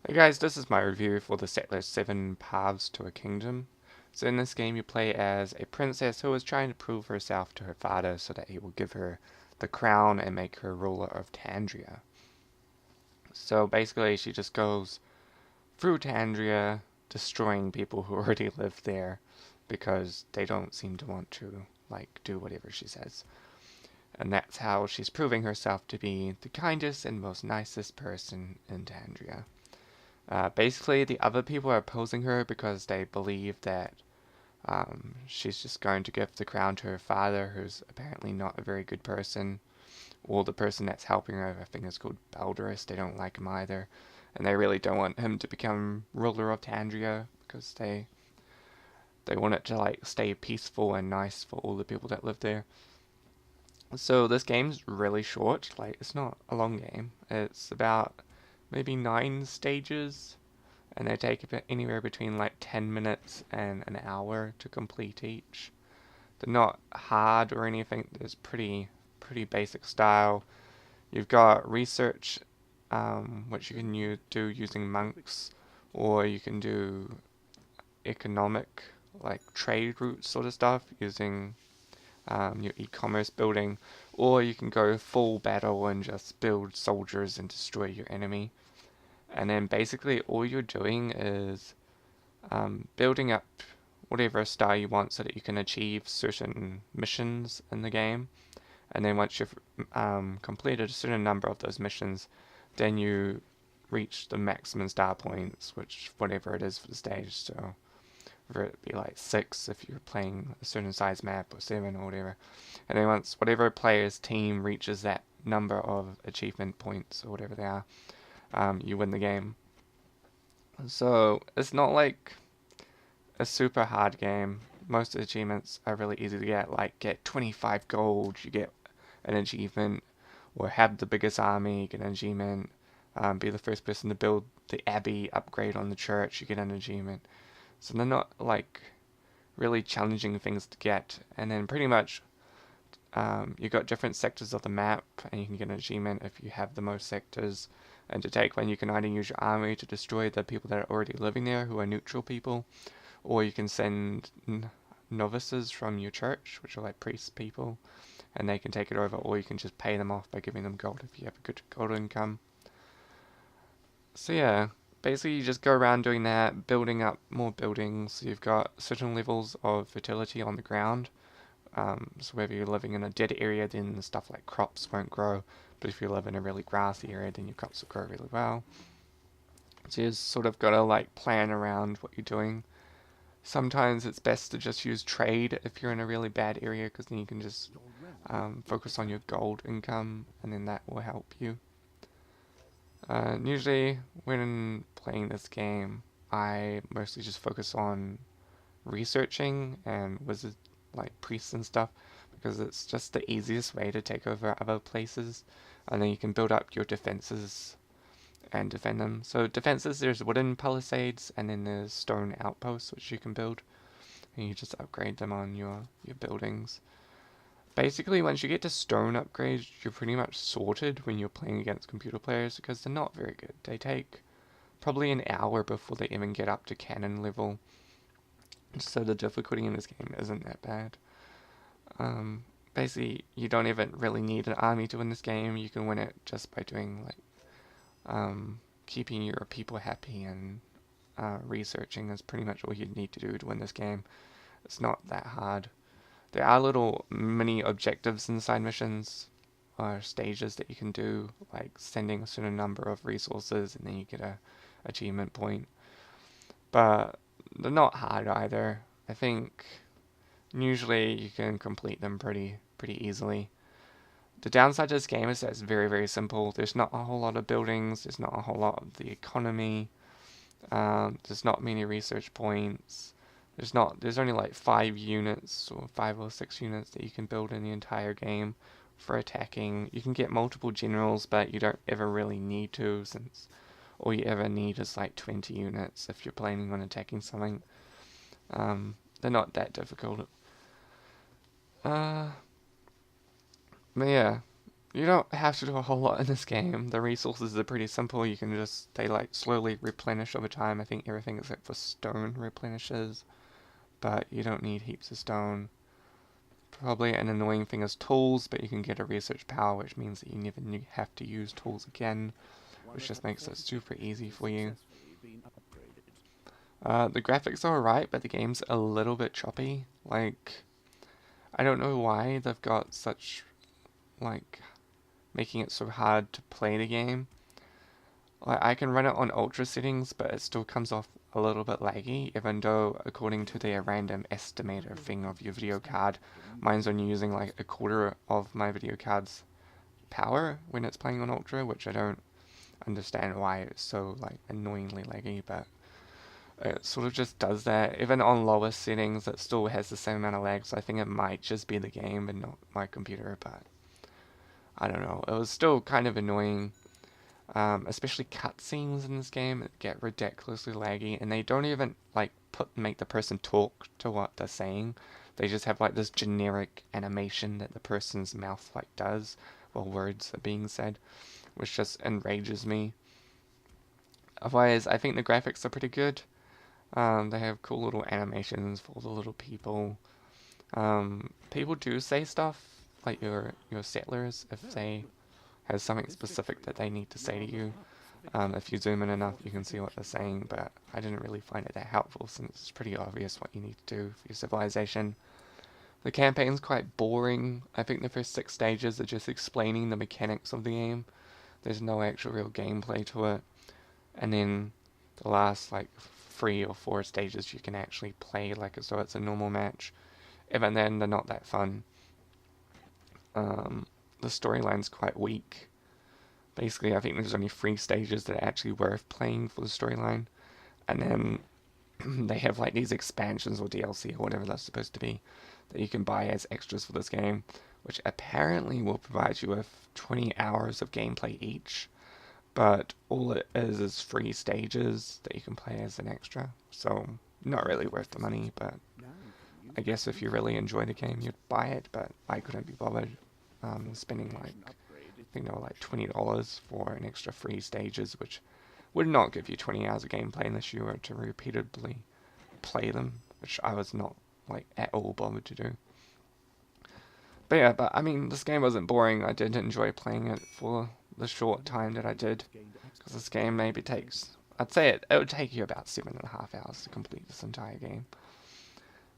Hey guys, this is my review for the Settler 7 Paths to a Kingdom. So in this game you play as a princess who is trying to prove herself to her father so that he will give her the crown and make her ruler of Tandria. So basically she just goes through Tandria, destroying people who already live there because they don't seem to want to do whatever she says. And that's how she's proving herself to be the kindest and most nicest person in Tandria. Basically, the other people are opposing her because they believe that she's just going to give the crown to her father, who's apparently not a very good person. Or the person that's helping her, I think is called Balderus. They don't like him either. And they really don't want him to become ruler of Tandria because they want it to stay peaceful and nice for all the people that live there. So this game's really short. It's not a long game. It's about maybe 9 stages, and they take anywhere between 10 minutes and an hour to complete each. They're not hard or anything. There's pretty basic style. You've got research, which you can do using monks, or you can do economic, trade routes sort of stuff using your e-commerce building, or you can go full battle and just build soldiers and destroy your enemy. And then basically all you're doing is building up whatever star you want so that you can achieve certain missions in the game. And then once you've completed a certain number of those missions, then you reach the maximum star points, which whatever it is for the stage. So whether it be 6 if you're playing a certain size map, or 7 or whatever. And then once whatever player's team reaches that number of achievement points or whatever they are, you win the game. So it's not like a super hard game. Most achievements are really easy to get, get 25 gold, you get an achievement, or have the biggest army, you get an achievement, be the first person to build the abbey, upgrade on the church, you get an achievement. So they're not really challenging things to get. And then pretty much you got different sectors of the map, and you can get an achievement if you have the most sectors. And to take one, you can either use your army to destroy the people that are already living there, who are neutral people, or you can send novices from your church, which are priest people, and they can take it over, or you can just pay them off by giving them gold if you have a good gold income. So yeah, basically you just go around doing that, building up more buildings. So you've got certain levels of fertility on the ground. So whether you're living in a dead area, then stuff like crops won't grow. But if you live in a really grassy area, then your crops will grow really well. So you just sort of got to plan around what you're doing. Sometimes it's best to just use trade if you're in a really bad area, because then you can just focus on your gold income, and then that will help you. Usually when playing this game, I mostly just focus on researching and wizard priests and stuff, because it's just the easiest way to take over other places, and then you can build up your defenses and defend them. So defenses, there's wooden palisades, and then there's stone outposts which you can build, and you just upgrade them on your buildings. Basically, once you get to stone upgrades, you're pretty much sorted when you're playing against computer players, because they're not very good. They take probably an hour before they even get up to cannon level, so the difficulty in this game isn't that bad. Basically, you don't even really need an army to win this game. You can win it just by doing keeping your people happy, and researching is pretty much all you need to do to win this game. It's not that hard. There are little mini objectives inside missions, or stages that you can do, like sending a certain number of resources, and then you get a achievement point. But they're not hard either. I think usually you can complete them pretty easily. The downside to this game is that it's very simple. There's not a whole lot of buildings. There's not a whole lot of the economy. There's not many research points. There's only 5 units, or 5 or 6 units that you can build in the entire game for attacking. You can get multiple generals, but you don't ever really need to, since all you ever need is 20 units if you're planning on attacking something. They're not that difficult. But yeah, You don't have to do a whole lot in this game. The resources are pretty simple. You can just, they like slowly replenish over time. I think everything except for stone replenishes, but you don't need heaps of stone. Probably an annoying thing is tools, but you can get a research power, which means that you never have to use tools again, which just makes it super easy for you. The graphics are alright, but the game's a little bit choppy. Like, I don't know why they've got such, like, making it so hard to play the game. Like, I can run it on ultra settings, but it still comes off a little bit laggy, even though according to their random estimator thing of your video card, mine's only using like a quarter of my video card's power when it's playing on ultra, which I don't understand why it's so like annoyingly laggy, but it sort of just does that. Even on lower settings, it still has the same amount of lag, so I think it might just be the game and not my computer, but I don't know. It was still kind of annoying. Especially cutscenes in this game get ridiculously laggy, and they don't even like make the person talk to what they're saying. They just have like this generic animation that the person's mouth like does while words are being said, which just enrages me. Otherwise, I think the graphics are pretty good. They have cool little animations for all the little people. People do say stuff like your settlers if they has something specific that they need to say to you. If you zoom in enough, you can see what they're saying, but I didn't really find it that helpful since it's pretty obvious what you need to do for your civilization. The campaign's quite boring. I think the first 6 stages are just explaining the mechanics of the game. There's no actual real gameplay to it. And then the last like 3 or 4 stages you can actually play like as though it's a normal match. Even then, they're not that fun. The storyline's quite weak. Basically, I think there's only 3 stages that are actually worth playing for the storyline. And then they have like these expansions or DLC or whatever that's supposed to be that you can buy as extras for this game, which apparently will provide you with 20 hours of gameplay each. But all it is 3 stages that you can play as an extra. So, not really worth the money, but I guess if you really enjoy the game, you'd buy it, but I couldn't be bothered spending like, I think they were like $20 for an extra 3 stages, which would not give you 20 hours of gameplay unless you were to repeatedly play them, which I was not like at all bothered to do. But yeah, I mean, this game wasn't boring. I did enjoy playing it for the short time that I did, because this game maybe takes, I'd say it would take you about 7.5 hours to complete this entire game.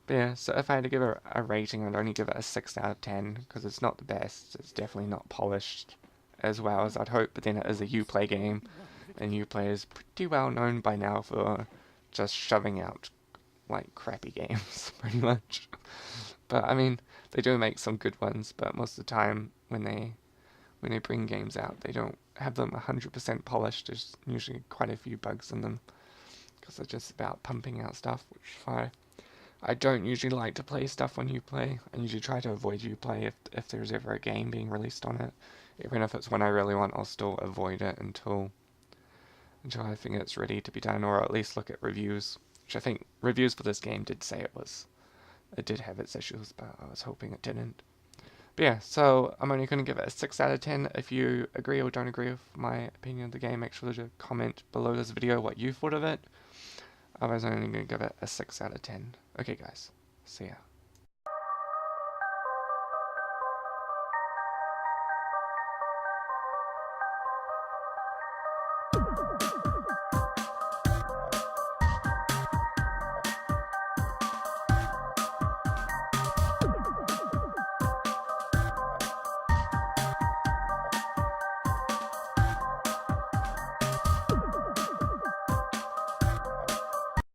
But yeah, so if I had to give it a rating, I'd only give it a 6 out of 10, because it's not the best. It's definitely not polished as well as I'd hope, but then it is a Uplay game, and Uplay is pretty well known by now for just shoving out like crappy games, pretty much. But I mean, they do make some good ones, but most of the time when they bring games out, they don't have them 100% polished. There's usually quite a few bugs in them, because they're just about pumping out stuff, which I don't usually like to play stuff on Uplay. I usually try to avoid Uplay if there's ever a game being released on it. Even if it's one I really want, I'll still avoid it until I think it's ready to be done, or at least look at reviews. Which I think reviews for this game did say it did have its issues, but I was hoping it didn't. But yeah, so I'm only going to give it a 6 out of 10. If you agree or don't agree with my opinion of the game, make sure to comment below this video what you thought of it. Otherwise, I'm only going to give it a 6 out of 10. Okay guys, see ya.